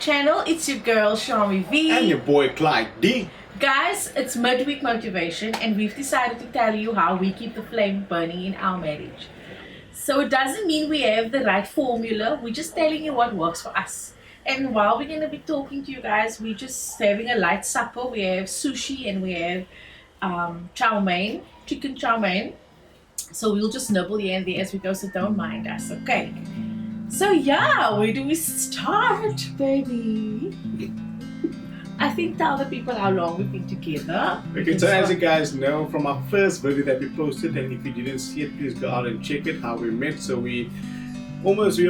channel. It's your girl Shami V. And your boy Clyde D. Guys, it's Midweek Motivation, and we've decided to tell you how we keep the flame burning in our marriage. So it doesn't mean we have the right formula, we're just telling you what works for us. And while we're going to be talking to you guys, we're just having a light supper. We have sushi and we have chow mein, chicken chow mein. So we'll just nibble here and there as we go, so don't mind us, okay? So yeah, where do we start, baby? I think tell the people how long we've been together. Okay, so as you guys know from our first video that we posted, and if you didn't see it, please go out and check it, how we met. So we're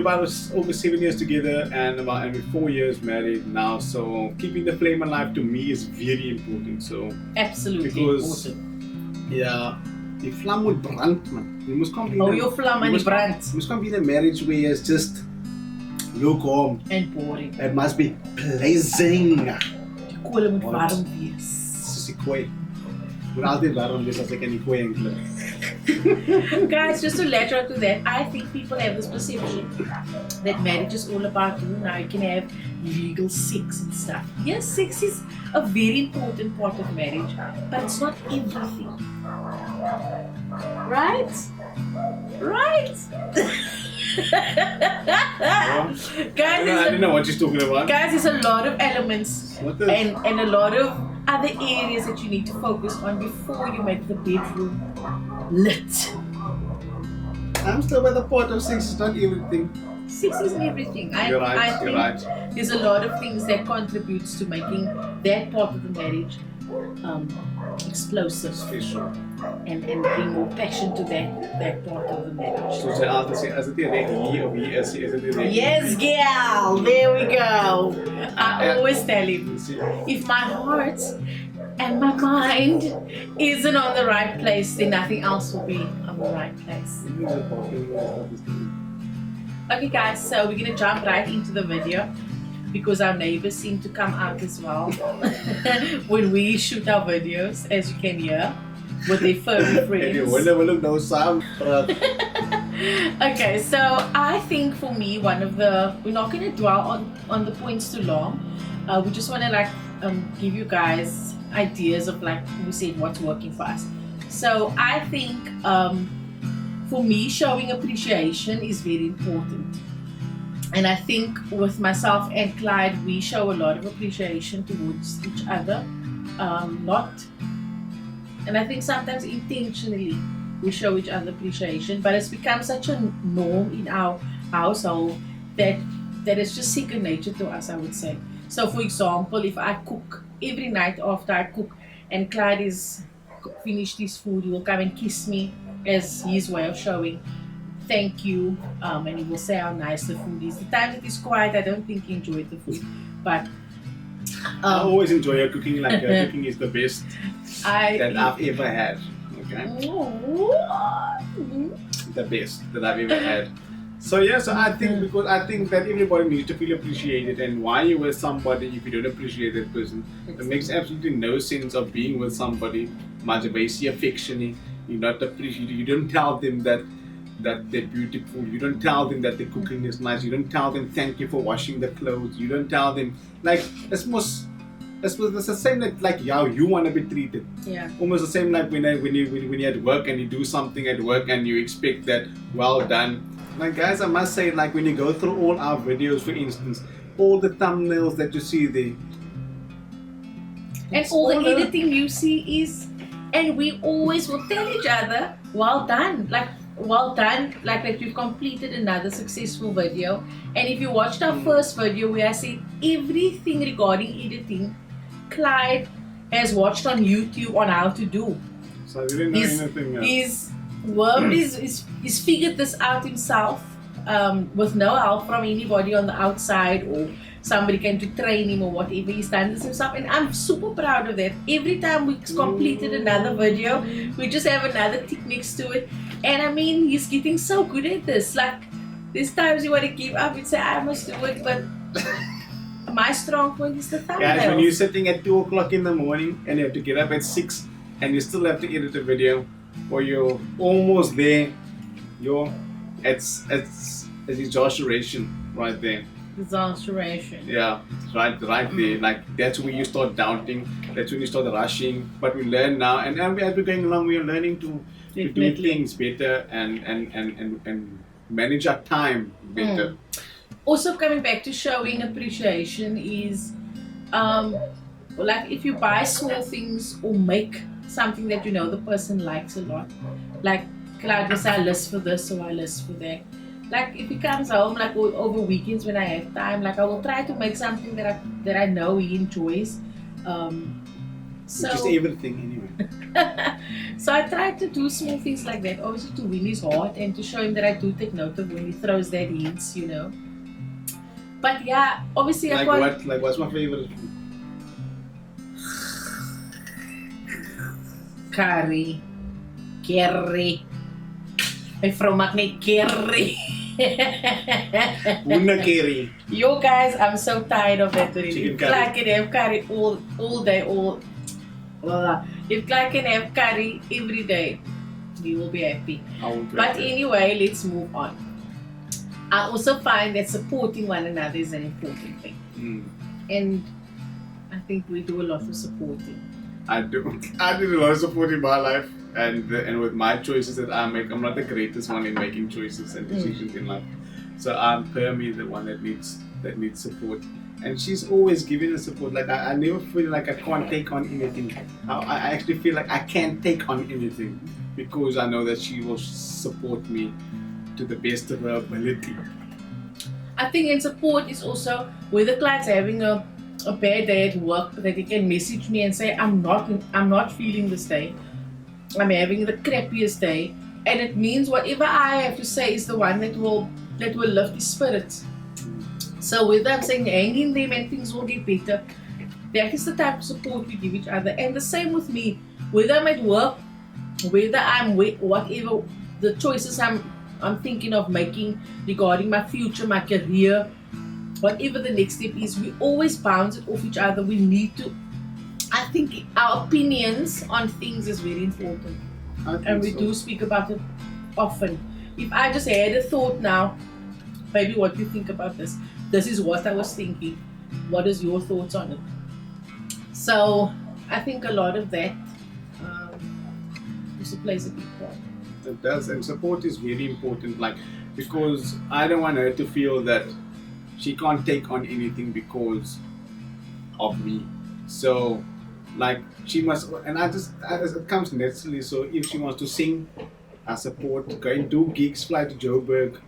about over 7 years together, and we're 4 years married now. So keeping the flame alive to me is very important. So absolutely because important. Yeah, die vlam moet brand, man. You must come Oh, your vlam aan die brand. You must come be in a marriage where it's just lukewarm And boring. It must be pleasing. Die kolle moet warm wees. Soos die kooi. Moet altyd warm wees as ek in die kooi enklik. Guys, just to let you to that, I think people have this perception that marriage is all about now you can have legal sex and stuff. Yes, sex is a very important part of marriage, but it's not everything. Right? Right? Guys, I don't know what you're talking about. guys, there's a lot of elements and a lot of other areas that you need to focus on before you make the bedroom lit. I'm still by the point of sex is not everything. Sex isn't everything. I You're right. think there's a lot of things that contributes to making that part of the marriage explosive Special. and bring more passion to that part of the marriage. Soos jy altyd sê, as dit nie reg hier of hier is it nie reg. Yes, girl. There we go. I always tell him, if my heart and my mind isn't on the right place, then nothing else will be on the right place. Okay guys, so we're gonna jump right into the video because our neighbors seem to come out as well when we shoot our videos, as you can hear, with their furry friends. Okay, so I think for me, we're not gonna dwell on the points too long. We just wanna give you guys ideas of we said what's working for us. So I think for me, showing appreciation is very important. And I think with myself and Clyde, we show a lot of appreciation towards each other. And I think sometimes intentionally we show each other appreciation, but it's become such a norm in our household that it's just second nature to us, I would say. So for example, if I cook, every night after I cook and Clyde is finished his food, he will come and kiss me as his way of showing thank you, and he will say how nice the food is. The times it is quiet, I don't think he enjoyed the food, but I always enjoy your cooking. Your cooking is the best that I've ever had. Okay, the best that I've ever had. So yeah, so I think that everybody needs to feel appreciated, and why you're with somebody if you don't appreciate that person, it makes absolutely no sense of being with somebody. Maar jy wys affection, you not appreciate. You don't tell them that they're beautiful. You don't tell them that the cooking is nice. You don't tell them thank you for washing the clothes. You don't tell them it's the same like how you want to be treated. Yeah. Almost the same like when you're at work and you do something at work and you expect that well done. Like guys, I must say, like when you go through all our videos, for instance, all the thumbnails that you see there, and all the editing you see is, and we always will tell each other, well done, like that you've completed another successful video. And if you watched our first video where I said everything regarding editing, Clyde has watched on YouTube on how to do. So I didn't know anything else. He's figured this out himself with no help from anybody on the outside or somebody came to train him or whatever. He's done this himself, and I'm super proud of that. Every time we completed another video, we just have another tick next to it. And I mean, he's getting so good at this. Like, there's times you want to give up and say, I must do it, but my strong point is the thumbnail. Guys, when you're sitting at 2 o'clock in the morning and you have to get up at 6 and you still have to edit a video, or you're almost there, it's exhaustion right there. Exasperation. Yeah, it's right there. Like that's where you start doubting. That's when you start rushing. But we learn now, and as we're going along, we are learning to do Definitely. things better and manage our time better. Also, coming back to showing appreciation is, like if you buy small things or make something that you know the person likes a lot, like Clyde will say, I list for this or I list for that. Like if he comes home, like over weekends when I have time, like I will try to make something that I know he enjoys. So Which is everything anyway. so I try to do small things like that, obviously to win his heart and to show him that I do take note of when he throws that hints, you know. But yeah, obviously I Like can't. what? Like what's my favorite food? Curry. My vrou maak net curry. Buna curry. Yo guys, I'm so tired of that already. Chicken If curry. Clark can have curry all day, if Clark can have curry every day, we will be happy. I will But anyway, let's move on. I also find that supporting one another is an important thing. And I think we do a lot of supporting. I do. I did a lot of support in my life, and with my choices that I make, I'm not the greatest one in making choices and decisions in life. So I'm Permy, the one that needs support, and she's always giving us support. Like I never feel like I can't take on anything. I actually feel like I can't take on anything because I know that she will support me to the best of her ability. I think in support is also whether clients are having a bad day at work, that they can message me and say I'm not feeling this day. I'm having the crappiest day, and it means whatever I have to say is the one that will lift his spirits. So whether I'm saying hang in there and things will get better, that is the type of support we give each other. And the same with me, whether I'm at work, whether I'm with whatever the choices I'm thinking of making regarding my future, my career, whatever the next step is, we always bounce it off each other. We need to, I think our opinions on things is very important. And we do speak about it often. If I just had a thought now, maybe what do you think about this? This is what I was thinking. What is your thoughts on it? So I think a lot of that also plays a big part. It does, and support is very important. Like because I don't want her to feel that she can't take on anything because of me. So, like she must, and it comes naturally. So if she wants to sing, I support. Go and do gigs, fly to Joburg,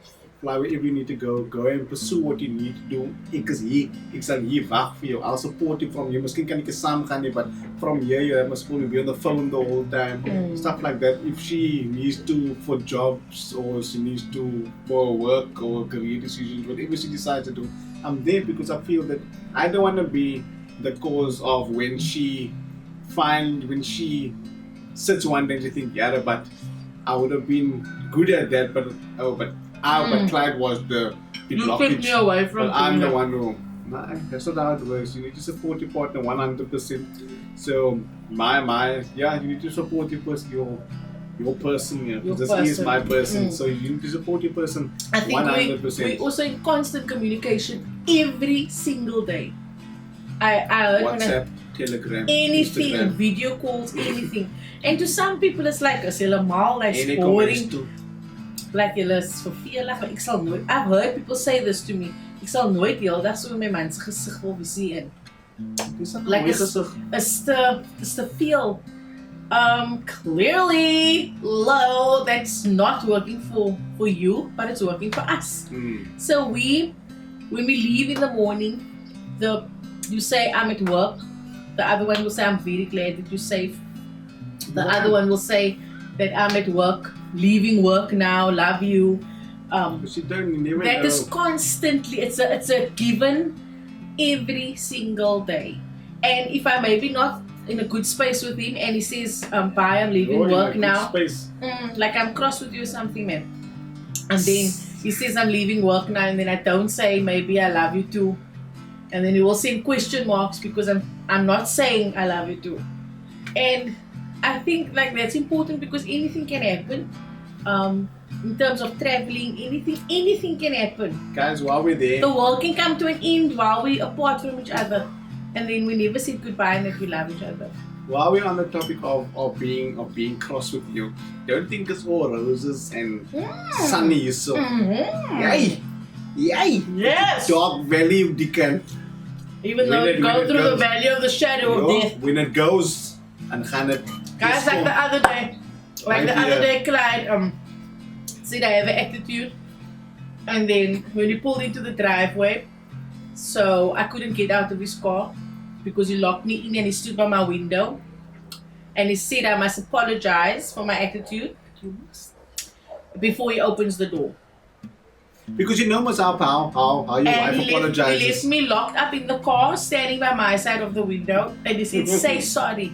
fly wherever you need to go and pursue what you need to do. Ik sal hier wag vir jou. I'll support you from here. Miskien kan ek saam gaan nie, but from here you must probably be on the phone the whole time. Stuff like that. If she needs to for jobs or she needs to for work or career decisions, whatever she decides to do, I'm there because I feel that I don't want to be the cause of when she sits one day and she think, yeah, but I would have been good at that, but Clyde was the blockage. You took me away from But I'm the one who. Nah, that's not how it works. You need to support your partner 100%. So you need to support your person. Your person, this is my person. So you need to support your person 100%. I think we're also in constant communication every single day. I heard WhatsApp, Telegram, anything, Instagram. video calls, anything. And to some people it's like is helemaal like boring. Like julle is vervelig, maar ek sal nooit. I've heard people say this to me. Ek sal nooit die hele dag so met my mens gesig wil sien. Like it's to feel clearly low, that's not working for you, but it's working for us. So when we leave in the morning, you say I'm at work, the other one will say I'm very glad that you're safe. The other one will say that I'm at work, leaving work now, love you. But you never That know. is constantly, it's a given every single day. And if I maybe not in a good space with him and he says, bye, I'm leaving work now. Like I'm cross with you or something, man. And then he says I'm leaving work now, and then I don't say maybe I love you too. And then he will send question marks because I'm not saying I love you too. And I think like that's important because anything can happen. In terms of traveling, anything can happen. Guys, while we're there, The world can come to an end while we're apart from each other, and then we never said goodbye and that we love each other. while we're on the topic of being cross with you, don't think it's all roses and sunny. So, yay! Yes. Dog Valley Deacon. Even though it goes through the valley of the shadow of death. When it goes and gaan het. Guys, like the other day, Clyde said I have an attitude, and then when he pulled into the driveway, so I couldn't get out of his car because he locked me in and he stood by my window, and he said I must apologize for my attitude before he opens the door. Because you know myself how your wife He apologizes. left me locked up in the car, standing by my side of the window, and he said, "Say sorry.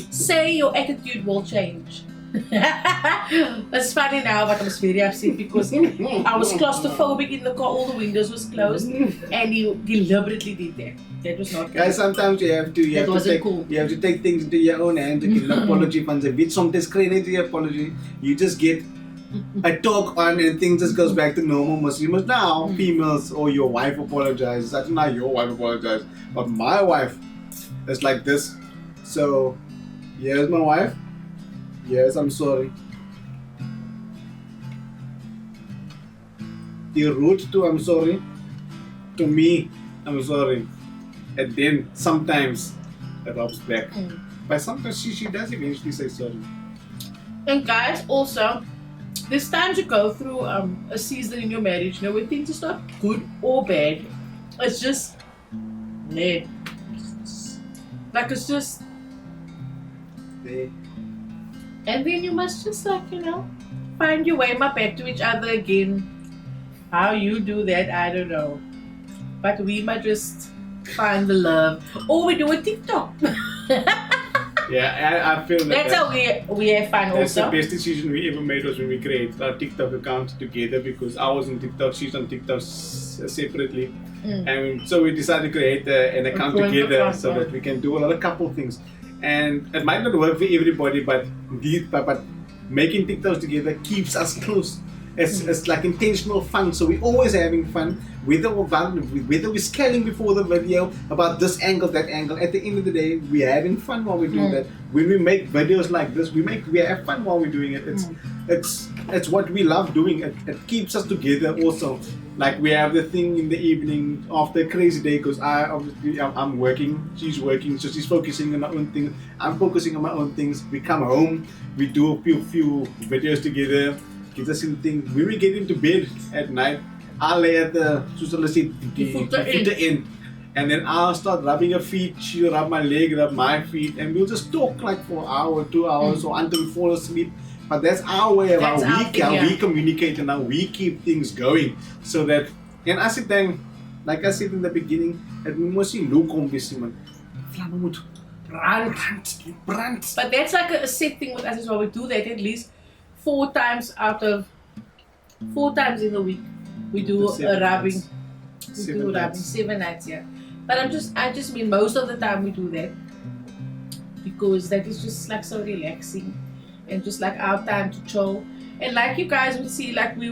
Say your attitude will change." That's funny now, but I was very upset because I was claustrophobic in the car, all the windows was closed, and he deliberately did that. That was not Guys, sometimes you have to cool. take things into your own hands. You can apology van ze bit soms credit your apology. You just get a talk on and things just goes back to normal. You must now females or your wife apologizes. That's not your wife apologizes, but my wife is like this. So here's my wife. Yes, I'm sorry. The root to I'm sorry. To me, I'm sorry. And then sometimes it rubs back. But sometimes she does eventually say sorry. And guys, also, there's times you go through a season in your marriage, where things are not good or bad. It's just, yeah. Like, it's just, and then you must just find your way back to each other again. How you do that, I don't know. But we might just find the love. Or we do a TikTok. Yeah, I feel That's how we have fun that's also. the best decision we ever made was when we created our TikTok account together, because I was on TikTok, she's on TikTok separately. And so we decided to create an account together so that we can do a couple things. And it might not work for everybody, but making TikToks together keeps us close. It's like intentional fun, so we're always having fun, whether we're scaling before the video about this angle, that angle. At the end of the day, we're having fun while we do that. When we make videos like this, we have fun while we're doing it. It's what we love doing. It keeps us together also. Like we have the thing in the evening after a crazy day, because I'm working, she's working, so she's focusing on her own things. I'm focusing on my own things. We come home, we do a few videos together. Get us in thing. When we get into bed at night, I'll lay at the footer end, and then I'll start rubbing her feet. She'll rub my leg, rub my feet, and we'll just talk like for an hour, 2 hours, or until we fall asleep. But that's our way of how we communicate and how we keep things going. So that, and as it then, like I said in the beginning, het moet nie loop kom wees man. Vlamme moet brand. But that's like a set thing with us as well. We do that at least 4 times in the week. We do a rubbing. We do rubbing 7 nights, yeah. But I just mean most of the time we do that because that is just like so relaxing and just like our time to chill. And like you guys would see, like we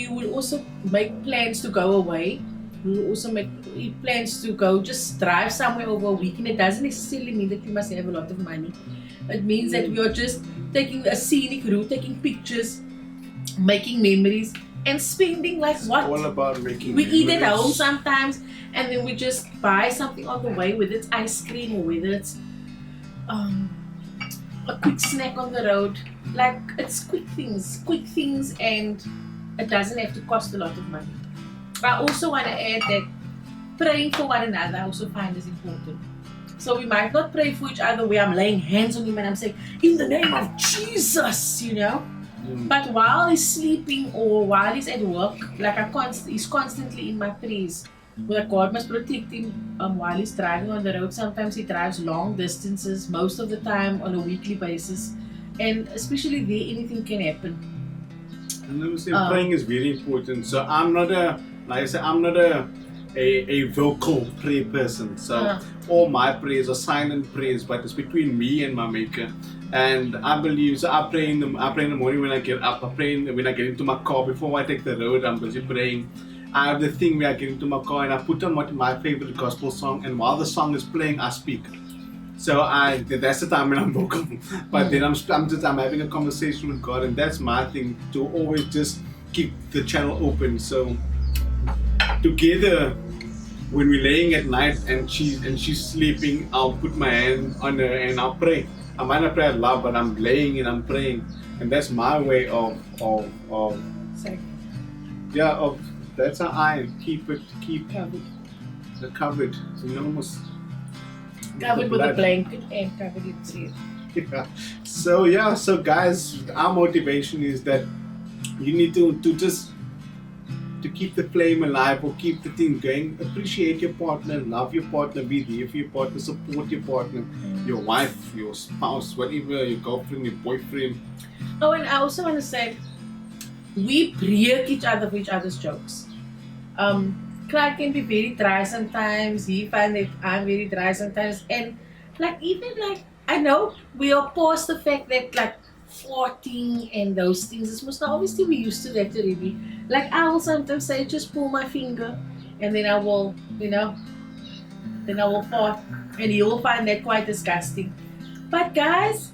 would also make plans to go away. We will also make plans to go just drive somewhere over a week, and it doesn't necessarily mean that you must have a lot of money. It means that we are just taking a scenic route, taking pictures, making memories, and spending like what? All about making We memories. eat at home sometimes, and then we just buy something on the way, whether it's ice cream or whether it's a quick snack on the road. Like, it's quick things, and it doesn't have to cost a lot of money. I also want to add that praying for one another I also find is important. So we might not pray for each other where I'm laying hands on him and I'm saying, in the name of Jesus, But while he's sleeping or while he's at work, like he's constantly in my prayers. Like God must protect him while he's driving on the road. Sometimes he drives long distances, most of the time on a weekly basis. And especially there, anything can happen. And I would say praying is very important. So I'm not a a vocal prayer person. So all my prayers are silent prayers, but it's between me and my Maker. And I believe, so I pray in the morning when I get up. I pray when I get into my car. Before I take the road, I'm busy praying. I have the thing where I get into my car and I put on my favorite gospel song, and while the song is playing, I speak. So that's the time when I'm vocal. But then I'm having a conversation with God, and that's my thing, to always just keep the channel open. So together, when we're laying at night and she's sleeping, I'll put my hand on her and I'll pray. I might not pray out loud, but I'm laying and I'm praying, and that's my way of that's how I keep covered, synonymous. Covered with a blanket and covered in prayer. Yeah. So guys, our motivation is that you need to just to keep the flame alive or keep the thing going. Appreciate your partner, love your partner, be there for your partner, support your partner, your wife, your spouse, whatever, your girlfriend, your boyfriend. Oh, and I also want to say, we break each other for each other's jokes. Clark can be very dry sometimes. He finds that I'm very dry sometimes. And I know we are past the fact that farting and those things. It's most obviously we used to that already. Like I will sometimes say, just pull my finger, and then I will, fart, and you will find that quite disgusting. But guys,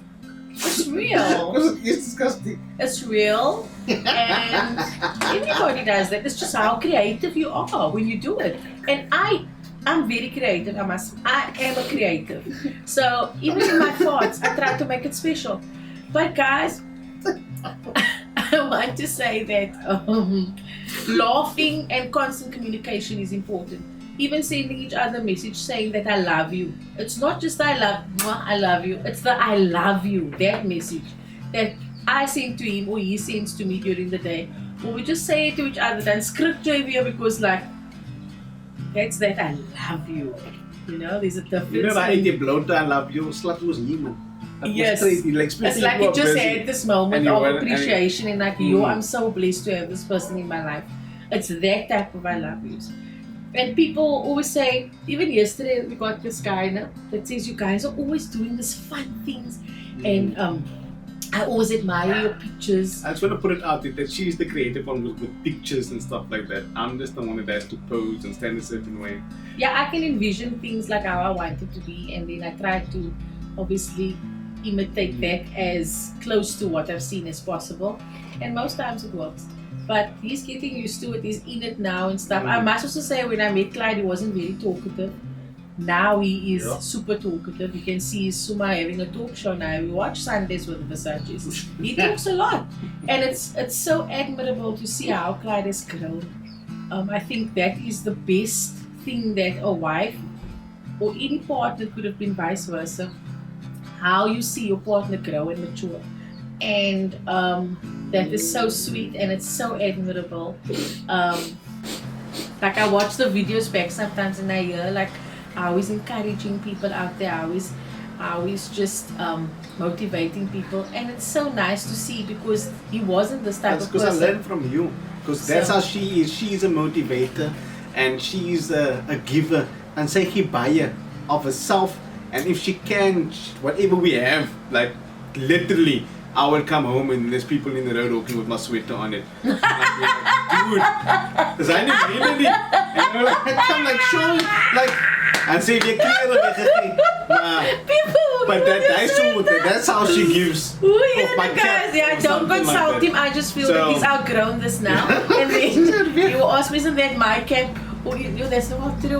it's real. It's disgusting. It's real, and everybody does that. It's just how creative you are when you do it. And I'm very creative. I am a creative. So even in my thoughts, I try to make it special. But guys, I want to say that laughing and constant communication is important. Even sending each other a message saying that I love you. It's not just I love you. It's the I love you, that message that I send to him or he sends to me during the day. Or we just say it to each other and script JV because that's that I love you. There's a difference. I ate a blow I love you. Slut was human. Yes, it's like you just had this moment of appreciation and I'm so blessed to have this person in my life. It's that type of I love yous. And people always say, even yesterday we got this guy that says, you guys are always doing these fun things, and I always admire your pictures. I just want to put it out there that she's the creative one with pictures and stuff like that. I'm just the one that has to pose and stand a certain way. Yeah, I can envision things like how I want it to be, and then I try to obviously imitate that as close to what I've seen as possible, and most times it works. But he's getting used to it, he's in it now and stuff. I must also say, when I met Clyde, he wasn't very talkative. Now he is super talkative. You can see Suma having a talk show now. We watch Sundays with the Versaces. He talks a lot, and it's so admirable to see how Clyde has grown. I think that is the best thing that a wife or any partner could have been, vice versa. How you see your partner grow and mature, and that is so sweet and it's so admirable. I watch the videos back sometimes and I hear how he's encouraging people out there, how he's just motivating people, and it's so nice to see because he wasn't this type of person. Because I learned from you, because that's how she is. She's a motivator and she's a giver and say he buyer of herself. And if she can, whatever we have, literally, I would come home and there's people in the road walking with my sweater on it. Dude, zijn die vrienden die? En ik kan and say they clear but that's how she gives. Guys, don't consult him. I just feel that he's outgrown this now. And then you ask me, isn't that my cap? That's not what to do.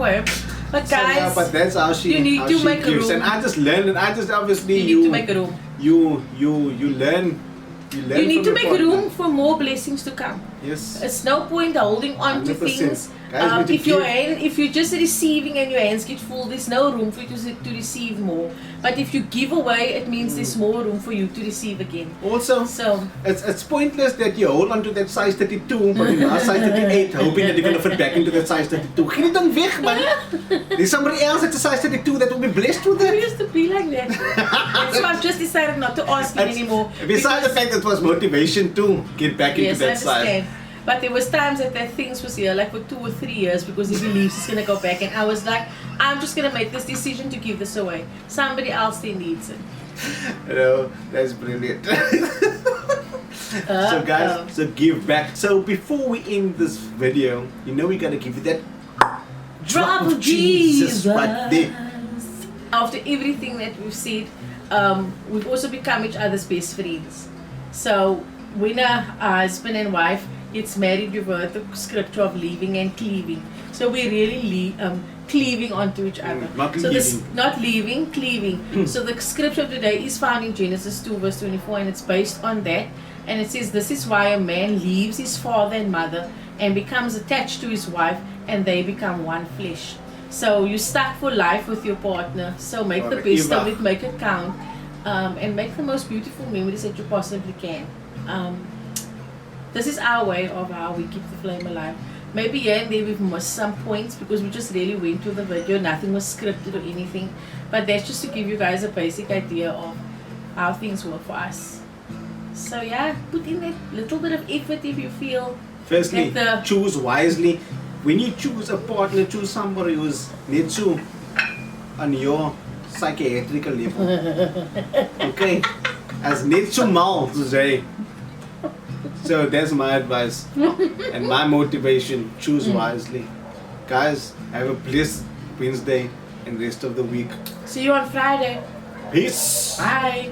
But guys, but that's how she, you need to make gives. room. And I just learned, and I just obviously you need to make room. You learn. You need to make room for more blessings to come. Yes. It's no point holding on 100%. To things. Guys, if you're just receiving and your hands get full, there's no room for you to receive more. But if you give away, it means there's more room for you to receive again. Also, it's pointless that you hold on to that size 32, but you are size 38, hoping that you're going to fit back into that size 32. Geen dan weg, man. There's somebody else at the size 32 that will be blessed with that. We used to be like that. So I've just decided not to ask him anymore. Besides the fact that it was motivation to get back into that size. But there was times that things was here like for 2 or 3 years because he believes he's gonna go back, and I was like, I'm just gonna make this decision to give this away. Somebody else there needs it. That's brilliant. So guys, so give back. So before we end this video, we gotta give you that Drop of Jesus right there. After everything that we've said, we've also become each other's best friends. So when a husband and wife gets married, you've heard the scripture of leaving and cleaving. So we're really cleaving onto each other. Not leaving, cleaving. So the scripture of today is found in Genesis 2 verse 24, and it's based on that. And it says, this is why a man leaves his father and mother and becomes attached to his wife, and they become one flesh. So you're stuck for life with your partner. So make the best of it, make it count, and make the most beautiful memories that you possibly can. This is our way of how we keep the flame alive. Maybe here and there we've missed some points because we just really went to the video. Nothing was scripted or anything. But that's just to give you guys a basic idea of how things work for us. So yeah, put in that little bit of effort if you feel. Firstly, choose wisely. When you choose a partner, choose somebody who's not so on your psychiatrical level. Okay? As not so mal to say. So that's my advice and my motivation. Choose wisely. Guys, have a blessed Wednesday and rest of the week. See you on Friday. Peace. Bye.